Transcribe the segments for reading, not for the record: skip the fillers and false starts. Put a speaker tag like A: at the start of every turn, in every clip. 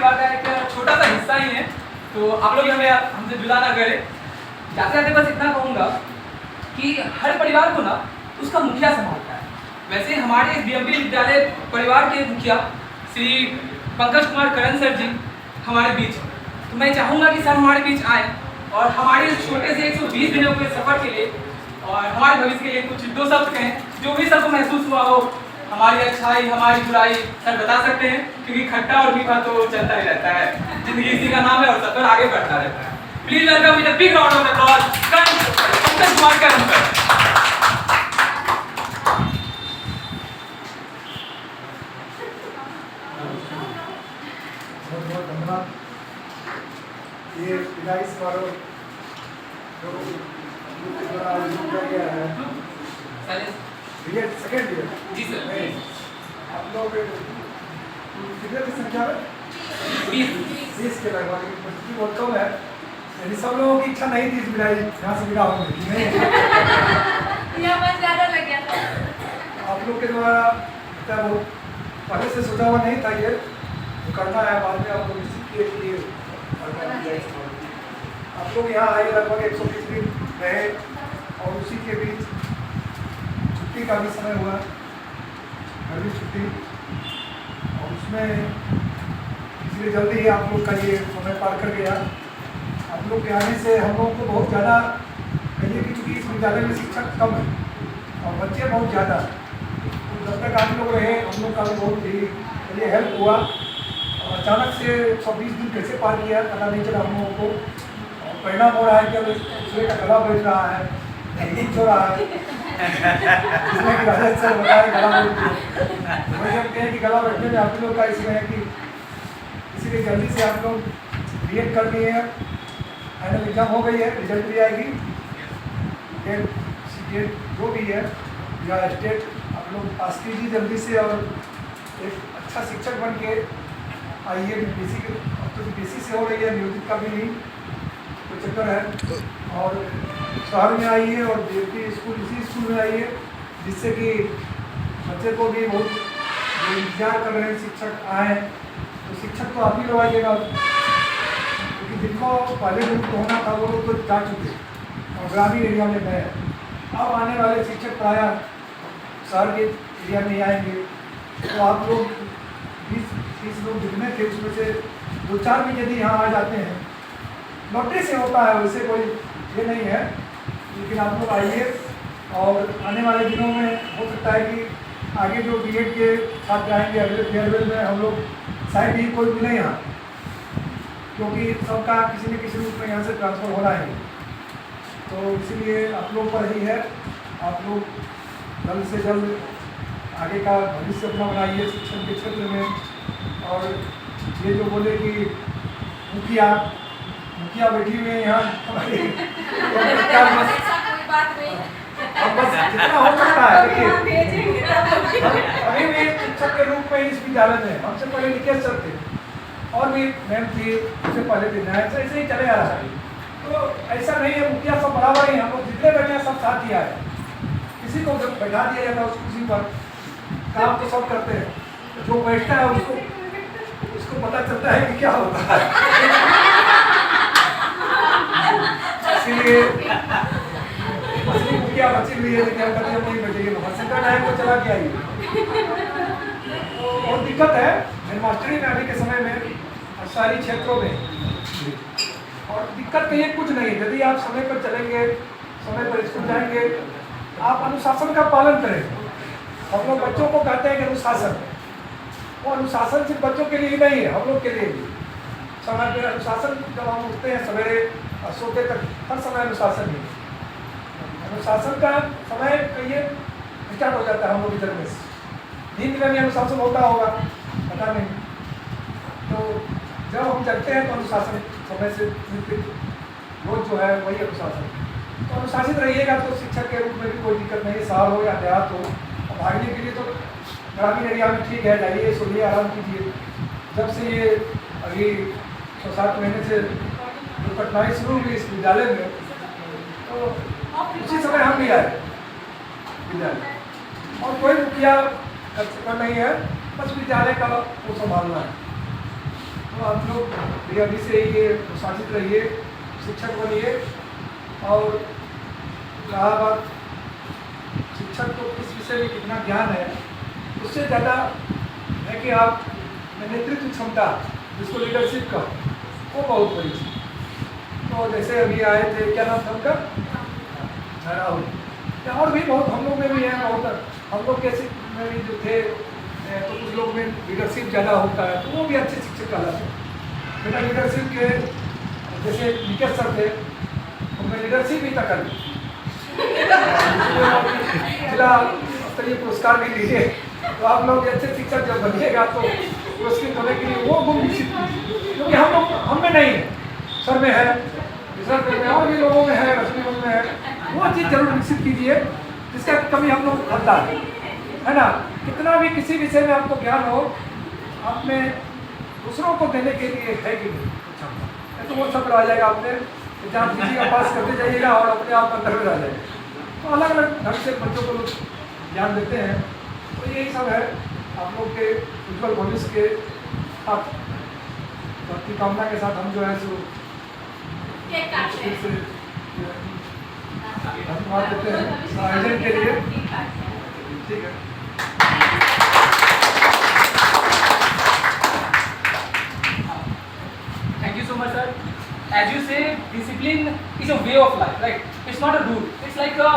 A: परिवार का एक छोटा सा हिस्सा ही है, तो आप लोग हमें हमसे जुदा ना करें। जाते जाते बस इतना कहूँगा कि हर परिवार को ना उसका मुखिया संभालता है। वैसे हमारे इस बीएमपी विद्यालय परिवार के मुखिया श्री पंकज कुमार करण सर जी हमारे बीच हैं। तो मैं चाहूँगा कि सर हमारे बीच आए और हमारे इस छोटे से 120 दिनों के सफ़र के लिए और हमारे भविष्य के लिए कुछ दो शब्द कहें, जो भी सबको महसूस हुआ हो, हमारी अच्छाई हमारी बुराई सर बता सकते हैं, क्योंकि खट्टा और मीठा तो चलता ही रहता है, जिंदगी इसी का नाम है और सफर आगे बढ़ता रहता है। Please welcome with a big round of applause Pankaj Kumar Karan sir.
B: बहुत धन्यवाद। ये विदाई समारोह जो द्वारा आयोजित किया गया है बीएड सेकेंड ईयर
A: जी सर
B: में, आप लोग कितने की संख्या में 20 के लगभग उपस्थिति बहुत कम है। यदि सब लोगों की इच्छा नहीं थी इस विदाई यहाँ से विदा होने की, नहीं
C: ज़्यादा लग गया था।
B: आप लोग के द्वारा वो पहले से सोचा हुआ नहीं था, ये करना है, बाद में आप लोग निश्चित किए कि ये आप लोग यहाँ आए लगभग 120 दिन रहे और उसी के बीच छुट्टी का भी समय हुआ, गर्मी छुट्टी, और उसमें इसलिए जल्दी ही आप लोग का ये समय पार कर गया। आप लोग के आने से हम लोग को बहुत ज़्यादा कहिए कि चूँकि इस विद्यालय में शिक्षक कम है और बच्चे बहुत ज़्यादा, तो जब तक आप लोग रहे हम लोग का भी बहुत ही हेल्प हुआ। अचानक से 120 दिन कैसे पार किया पता नहीं चला हम लोगों को। परिणाम हो रहा है कि अब दूसरे का गला बैठ रहा है, कुछ हो रहा है, जिसमें कि राजेश सर बताए गला बैठ वही हम कहें कि गला बैठने में आप लोग का इसमें है कि इसीलिए जल्दी से आप लोग बीएड कर दिए हैं। फाइनल एग्जाम हो गई है, रिजल्ट भी आएगी, डेट जो भी है या स्टेट आप लोग पास कीजिए जल्दी से और एक अच्छा शिक्षक बन के आइए। बीसी के अब तो बीसी से हो रही है, म्यूजिक का भी नहीं कोई चक्कर है, और शहर में आइए और बीएमपी स्कूल इसी स्कूल में आइए, जिससे कि बच्चे को भी बहुत जो इंतजार कर रहे हैं शिक्षक आए, तो शिक्षक तो आप ही लोग आइएगा, क्योंकि जिनको पहले दिन को होना था वो लोग तो जा चुके और ग्रामीण एरिया में गए। अब आने वाले शिक्षक प्रायः शहर के एरिया में आएंगे, तो आप लोग 20-30 लोग जितने थे उसमें से 2-4 भी यदि यहाँ आ जाते हैं, नोटिस से होता है, वैसे कोई ये नहीं है, लेकिन आप लोग आइए। और आने वाले दिनों में हो सकता है कि आगे जो बीएड के छात्र आएंगे अगले फेयरवेल में हम लोग शायद ही कोई मिले यहाँ, क्योंकि सबका किसी न किसी रूप में यहाँ से ट्रांसफ़र हो रहा है, तो इसीलिए आप लोग पर ही है। आप लोग जल्द से जल्द आगे का भविष्य अपना बनाइए शिक्षण के क्षेत्र में। और ये जो बोले कि मुखिया बैठी हुई है यहाँ हमारी, अब बस जितना हो सकता है देखिए, अभी भी शिक्षक के रूप में इस विद्यालय में हमसे पहले निकेश सर थे और भी मैम थी, उससे पहले दिन ऐसे ही चले आ रहा है। तो ऐसा नहीं है, मुखिया सब बराबर ही, हम लोग जितने बैठे हैं सब साथ ही आए, किसी को जब बैठा दिया जाता है उस कुर्सी पर, काम तो सब करते हैं, जो बैठता है उसको पता चलता है कि क्या होता है। इसीलिए असली मुखिया बची हुई है, लेकिन कभी हम नहीं बैठेंगे, सेंटर टाइम को चला के आइए। और दिक्कत है जन्माष्टमी में आने के समय में शहरी क्षेत्रों में, और दिक्कत कहिए कुछ नहीं, यदि आप समय पर चलेंगे, समय पर स्कूल जाएंगे, आप अनुशासन का पालन करें। हम लोग बच्चों को कहते हैं कि अनुशासन, वो अनुशासन सिर्फ बच्चों के लिए ही नहीं है, हम लोग के लिए भी समय पर अनुशासन। जब हम उठते हैं सवेरे और सोते तक हर समय अनुशासन ही, अनुशासन का समय कहिए स्टार्ट हो जाता है हम लोग की तरफ में। नींद में भी अनुशासन होता होगा, पता नहीं, तो जब हम चलते हैं तो अनुशासन समय से रोज जो है वही अनुशासन, तो अनुशासित रहिएगा तो शिक्षक के रूप में भी कोई दिक्कत नहीं, शहर हो या देहात हो। भागने के लिए तो ग्रामीण एरिया में ठीक है, जाइए सोइए आराम कीजिए। जब से ये अभी 6-7 महीने से जो कठिनाई शुरू हुई इस विद्यालय में, तो उसी समय हम भी आए विद्यालय, और कोई मुखिया नहीं है, बस विद्यालय का वो संभालना है। तो आप लोग भी अभी से ये अनुशासित रहिए, शिक्षक बनिए। और रहा बात शिक्षक को किस विषय में कितना ज्ञान है, उससे ज़्यादा है कि आप में नेतृत्व क्षमता, जिसको लीडरशिप का, वो बहुत बड़ी चीज़। तो जैसे अभी आए थे, क्या नाम था उनका, राहुल, और भी बहुत हम लोग में भी है, बहुत हम लोग कैसे में भी जो थे, तो कुछ लोग में लीडरशिप ज़्यादा होता है, तो वो भी अच्छे शिक्षक कहलाते हैं। मेरा लीडरशिप के जैसे टीचर सर थे, उनमें लीडरशिप ही तक कर जिला स्तरीय पुरस्कार भी लिए। तो आप लोग अच्छे शिक्षक जब बनिएगा तो पुरस्कृत होने के लिए वो गुण विकसित कीजिए, क्योंकि हम में नहीं है, सर में है, रिजल्ट में और भी लोगों में है, रश्मि में है। वो चीज़ जरूर विकसित कीजिए जिसका कमी हम लोग होता है ना। कितना भी किसी विषय में आपको ज्ञान हो, आप में दूसरों को देने के लिए है कि नहीं, तो वो सब रह जाएगा। आपने एग्जाम किसी का पास करते जाइएगा और अपने आप अंदर में रह जाएगा। तो अलग अलग ढंग से बच्चों को लोग ज्ञान देते हैं। तो यही सब है आप लोग के उज्ज्वल भविष्य के साथ, आपकी कामना के साथ हम जो है सो धन्यवाद देते हैं आयोजन के लिए। ठीक है।
A: Thank you so much, sir. As you say, discipline is a way of life, right? It's not a rule. It's like a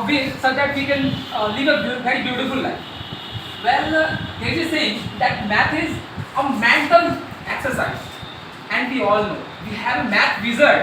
A: way so that we can live a very beautiful life. Well, there is a saying that math is a mental exercise, and we all know we have a math wizard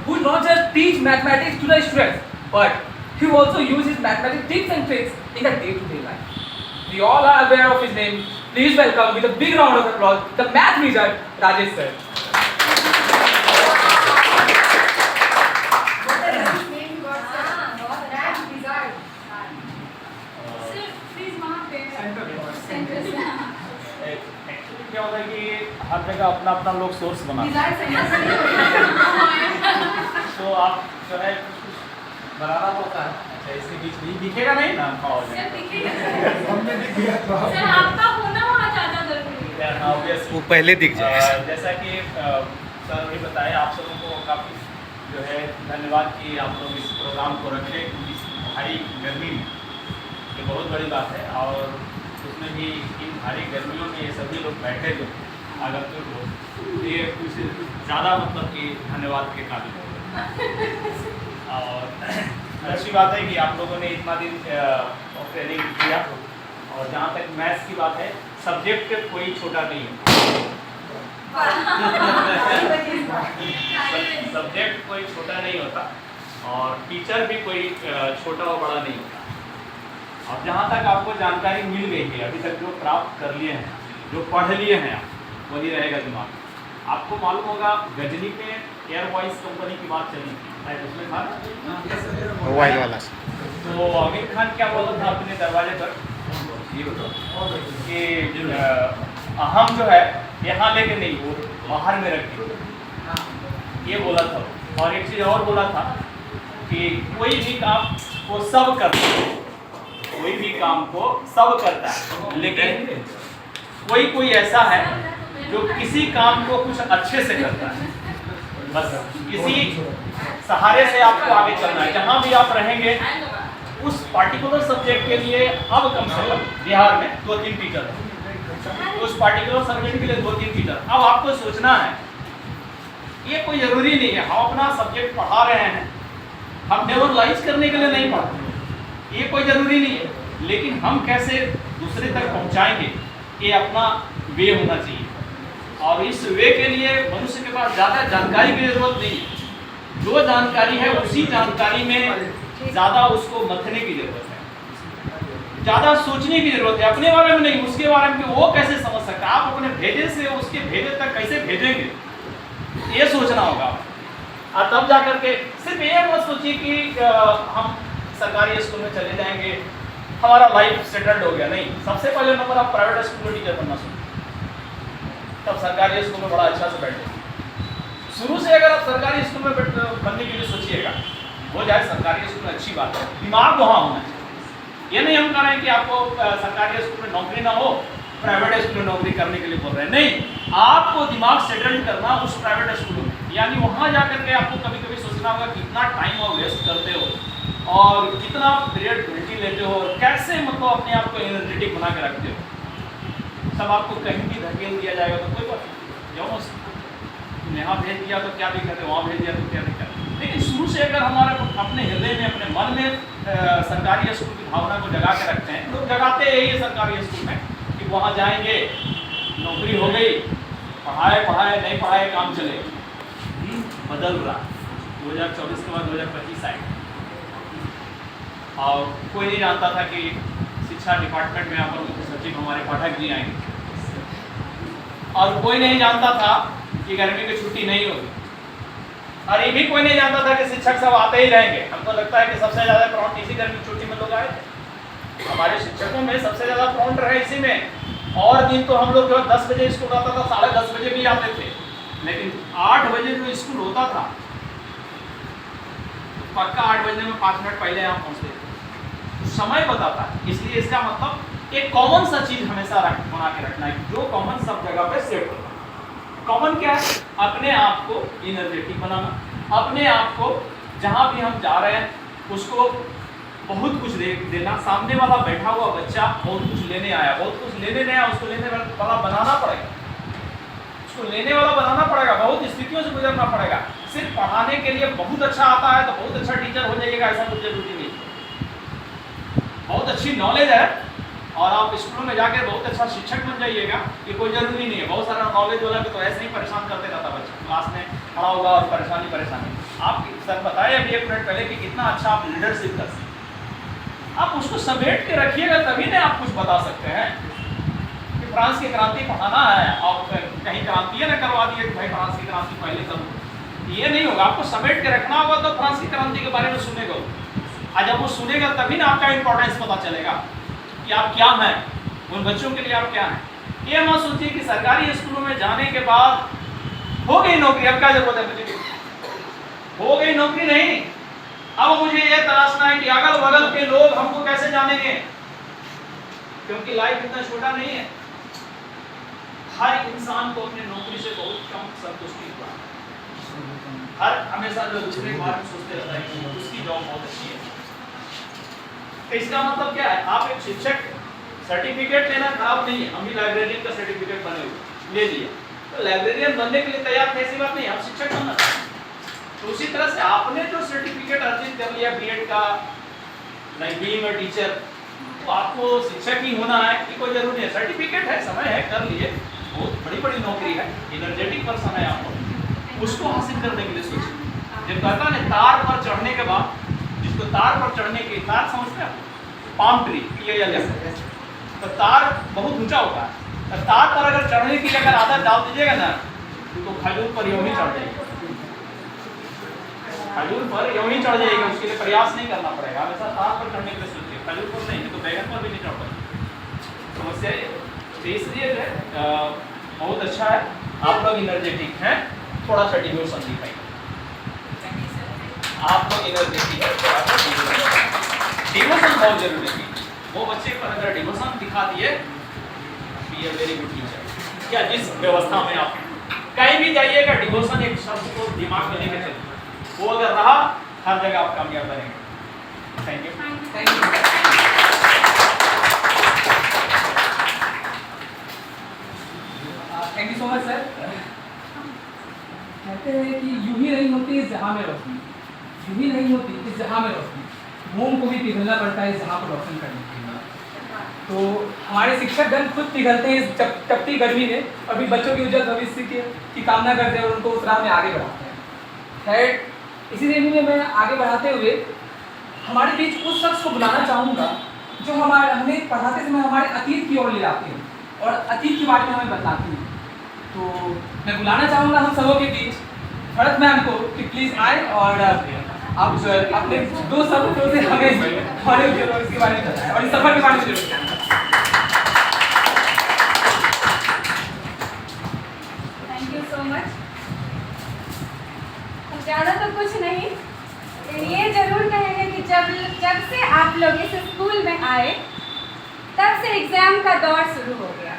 A: who not just teach mathematics to the students, but he also uses mathematics tips and tricks in the day-to-day life. We all are aware of his name. Please welcome with a big round of applause the math wizard Rajesh sir.
D: Actually क्या होता है कि हर जगह अपना अपना लोग source बनाते हैं, तो आप जो है कुछ बनाना होता है। अच्छा, इसके बीच में दिखेगा नहीं ना,
B: हमने भी किया था।
D: वो
E: पहले दिख जाएगा।
D: जैसा कि सर ने बताया, आप सबों को काफ़ी जो है धन्यवाद कि आप लोग इस प्रोग्राम को रखें इस भारी गर्मी में। ये बहुत बड़ी बात है, और उसमें भी इन भारी गर्मियों में ये सभी लोग बैठे थे आगंतुक लोग, ये कुछ ज़्यादा मतलब कि धन्यवाद के काबिल है। और अच्छी बात है कि आप लोगों ने इतना दिन ट्रेनिंग किया। और जहाँ तक मैथ्स की बात है, सब्जेक्ट कोई छोटा नहीं है, सब्जेक्ट कोई छोटा नहीं होता, और टीचर भी कोई छोटा और बड़ा नहीं होता। अब जहाँ तक आपको जानकारी मिल गई है, अभी तक जो प्राप्त कर लिए हैं, जो पढ़ लिए हैं आप, वही रहेगा दिमाग में। आपको मालूम होगा गजनी पे एयर वॉइस कंपनी की बात चली थी, उसमें था
E: मोबाइल वाला।
D: तो आमिर खान क्या बोला था अपने दरवाजे पर, ये बताओ कि हम जो है यहाँ लेके नहीं, वो बाहर में रख के, ये बोला था। और एक चीज़ और बोला था कि कोई भी काम को सब करता है, कोई भी काम को सब करता है, लेकिन कोई ऐसा है जो किसी काम को कुछ अच्छे से करता है। बस किसी सहारे से आपको आगे चलना है। जहाँ भी आप रहेंगे उस पार्टिकुलर सब्जेक्ट के लिए अब कम से कम बिहार में 2-3 टीचर हैं, उस पार्टिकुलर सब्जेक्ट के लिए 2-3 टीचर। अब आपको सोचना है, ये कोई ज़रूरी नहीं है हम अपना सब्जेक्ट पढ़ा रहे हैं, हम डेवलपाइज करने के लिए नहीं पढ़ते, ये कोई ज़रूरी नहीं है, लेकिन हम कैसे दूसरे तक पहुँचाएंगे, ये अपना वे होना चाहिए। और इस वे के लिए मनुष्य के पास ज़्यादा जानकारी की जरूरत नहीं है, जो जानकारी है उसी जानकारी में ज़्यादा उसको मथने की ज़रूरत है, ज़्यादा सोचने की ज़रूरत है, अपने बारे में नहीं, उसके बारे में वो कैसे समझ सकता है, आप अपने भेजे से उसके भेजे तक कैसे भेजेंगे, ये सोचना होगा। और तब जा करके सिर्फ ये मत सोचिए कि हम सरकारी स्कूल में चले जाएंगे, हमारा लाइफ सेटल्ड हो गया। नहीं, सबसे पहले नंबर आप प्राइवेट स्कूल में टीचर बनना शुरू, तब सरकारी स्कूल में बड़ा अच्छा से बैठे। शुरू से अगर आप सरकारी स्कूल में बनने के लिए सोचिएगा, हो जाए सरकारी स्कूल में, अच्छी बात है, दिमाग वहाँ होना चाहिए। ये नहीं हम कह रहे हैं कि आपको सरकारी स्कूल में नौकरी ना हो, प्राइवेट स्कूल में नौकरी करने के लिए बोल रहे हैं, नहीं, आपको दिमाग सेटल करना उस प्राइवेट स्कूलों में, यानी वहाँ जा करके आपको कभी कभी सोचना होगा कितना टाइम और वेस्ट करते हो और कितना पीरियड घंटी लेते हो और कैसे मतलब अपने आप को एनर्जेटिक बना के रखते हो। सब आपको कहीं भी धकेल दिया जाएगा तो कोई बात नहीं, जाओ यहाँ भेज दिया तो क्या दिक्कत है, वहाँ भेज दिया तो क्या दिक्कत है। लेकिन शुरू से अगर हमारे अपने हृदय में अपने मन में सरकारी स्कूल की भावना को जगा के रखते हैं, लोग जगाते हैं ये सरकारी स्कूल में कि वहाँ जाएंगे नौकरी हो गई, पढ़ाए नहीं पढ़ाए काम चले। बदल रहा 2024 के बाद 2025 आएगा और कोई नहीं जानता था कि शिक्षा डिपार्टमेंट में अपर मुख्य सचिव हमारे पाठक जी आएंगे और कोई नहीं जानता था कि गर्मी की छुट्टी नहीं होगी और ये भी कोई नहीं जानता था कि शिक्षक सब आते ही रहेंगे। हमको लगता है कि सबसे ज़्यादा प्रॉन्ट इसी गर्मी की छुट्टी में लोग आए थे, हमारे शिक्षकों में सबसे ज़्यादा प्रॉन्ट रहे इसी में। और दिन तो हम लोग जो 10 बजे स्कूल आता था 10:30 बजे भी आते थे, लेकिन 8 बजे जो स्कूल होता था पक्का 8 बजने में 5 मिनट पहले यहाँ पहुँचते थे, तो समय बताता है। इसलिए इसका मतलब एक कॉमन सा चीज़ हमेशा बना के रखना है, जो कॉमन सब जगह पे सेट होता है। कॉमन क्या है? अपने आप को एनर्जेटिक बनाना, अपने आप को जहाँ भी हम जा रहे हैं उसको बहुत कुछ देना। सामने वाला बैठा हुआ बच्चा बहुत कुछ लेने आया, बहुत कुछ लेने नहीं आया, उसको लेने वाला बनाना पड़ेगा, उसको लेने वाला बनाना पड़ेगा, बहुत स्थितियों से गुजरना पड़ेगा। सिर्फ पढ़ाने के लिए बहुत अच्छा आता है तो बहुत अच्छा टीचर हो जाइएगा ऐसा कुछ जरूरी नहीं। बहुत अच्छी नॉलेज है और आप स्कूलों में जाकर बहुत अच्छा शिक्षक बन जाइएगा, ये कोई जरूरी नहीं है। बहुत सारा नॉलेज वाला तो ऐसे ही परेशान करते रहता बच्चा, क्लास में खड़ा होगा और परेशानी। आप सर बताए अभी 1 मिनट पहले कि कितना अच्छा आप लीडरशिप कर सकते, आप उसको समेट के रखिएगा तभी ना आप कुछ बता सकते हैं। कि फ्रांस की क्रांति पढ़ाना है और कहीं क्रांति न करवा दिए कि भाई फ्रांस की क्रांति पहले करो, ये नहीं होगा। आपको समेट के रखना होगा तो फ्रांस की क्रांति के बारे में सुनेगा, और जब वो सुनेगा तभी ना आपका इंपॉर्टेंस पता चलेगा कि आप क्या हैं, उन बच्चों के लिए आप क्या हैं। ये मत सोचिए कि सरकारी स्कूलों में जाने के बाद हो गई नौकरी, अब क्या जरूरत है मुझे, हो गई नौकरी नहीं। अब मुझे ये तलाशना है कि अगल बगल के लोग हमको कैसे जानेंगे, क्योंकि लाइफ इतना छोटा नहीं है। हर इंसान को अपने नौकरी से बहुत कम संतुष्टि हुआ, हर हमेशा जो दूसरे के बारे में सोचते रहता है कि उसकी जॉब बहुत अच्छी है। तो इसका मतलब क्या है? आप एक शिक्षक सर्टिफिकेट लेना खराब नहीं है, हम भी लाइब्रेरियन का सर्टिफिकेट बने हुए ले लिए, तो लाइब्रेरियन बनने के लिए तैयार थे ऐसी बात नहीं, आप शिक्षक बनना। तो उसी तरह से आपने जो सर्टिफिकेट अर्जित कर लिया बीएड का, लाइक बीइंग अ टीचर, तो आपको शिक्षक ही होना है कि कोई जरूरी नहीं है। सर्टिफिकेट है, समय है, कर लिए, बहुत बड़ी नौकरी है, एनर्जेटिक पर्सन है आपको, उसको हासिल करने के लिए सोचिए। जब कहता है तार पर चढ़ने के बाद, जिसको तार पर चढ़ने के, तार समझते हैं पाम ट्री, तो तार बहुत ऊंचा होता है, तार पर अगर चढ़ने की अगर आदत डाल दीजिएगा ना तो खजूर पर यूं ही चढ़ जाएगा, खजूर पर यूं ही चढ़ जाएगा, उसके लिए प्रयास नहीं करना पड़ेगा। हमेशा तार पर चढ़ने के लिए सोचिए, खजूर पर नहीं तो बैगन पर भी नहीं चढ़ पाएगा। समस्या तो इसलिए बहुत अच्छा है, आप लोग एनर्जेटिक हैं, थोड़ा सा डिवोशन दिखाइए। आप लोग एनर्जेटिक है, थोड़ा सा डिवोशन बहुत जरूरी है। वो बच्चे पर अगर डिवोशन दिखा दिए, be a very good teacher. क्या जिस व्यवस्था में आप कहीं भी जाइएगा, डिवोशन एक शब्द को दिमाग में लेकर चलिए, वो अगर रहा हर जगह आप कामयाब बनेंगे। Thank you.
A: Thank you so much sir. कहते हैं कि यूं ही नहीं होती इस जहां में रोशनी, यूं ही नहीं होती इस जहां में रोशनी, मोम को भी पिघलना पड़ता है इस जहां को रोशन करने के लिए। तो हमारे शिक्षकगण खुद पिघलते हैं इस तपती गर्मी में, अभी बच्चों की उज्जवल भविष्य की कामना करते हैं और उनको उस राह में आगे बढ़ाते हैं। खैर इसी रेंज में मैं आगे बढ़ाते हुए हमारे बीच उस शख्स को बुलाना चाहूँगा जो हमें पढ़ाते समय हमारे अतीत की ओर ले जाते हैं और अतीत के बारे में हमें बताती हैं। तो मैं बुलाना चाहूँगा हम सबों के बीच भरत मैम को कि प्लीज़ आए और आप अपने 2 शब्दों से हमें हमारे के बारे में बताएं और इस सफर के बारे में जरूर बताएं।
C: Thank you so much. ज़्यादा तो कुछ नहीं, ये जरूर कहेंगे कि जब से आप लोग इस स्कूल में आए तब से एग्जाम का दौर शुरू हो गया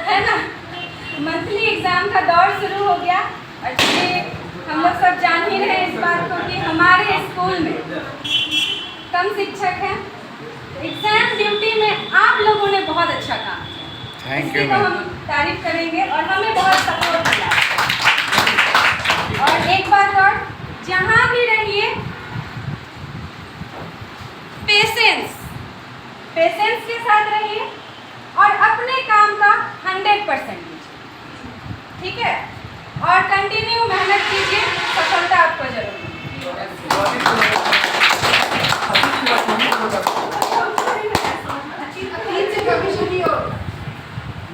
C: है ना। मंथली एग्ज़ाम का दौर शुरू हो गया और चूँकि हम लोग सब जान ही रहे हैं इस बात को कि हमारे स्कूल में कम शिक्षक हैं। एग्ज़ाम ड्यूटी में आप लोगों ने बहुत अच्छा काम किया, इसकी तो हम तारीफ करेंगे और हमें बहुत सपोर्ट किया। और एक बात और, जहाँ भी रहिए पेशेंस के साथ रहिए और अपने काम का 100% दीजिए, ठीक है? और कंटिन्यू मेहनत कीजिए, सफलता आपको जरूर मिलेगी।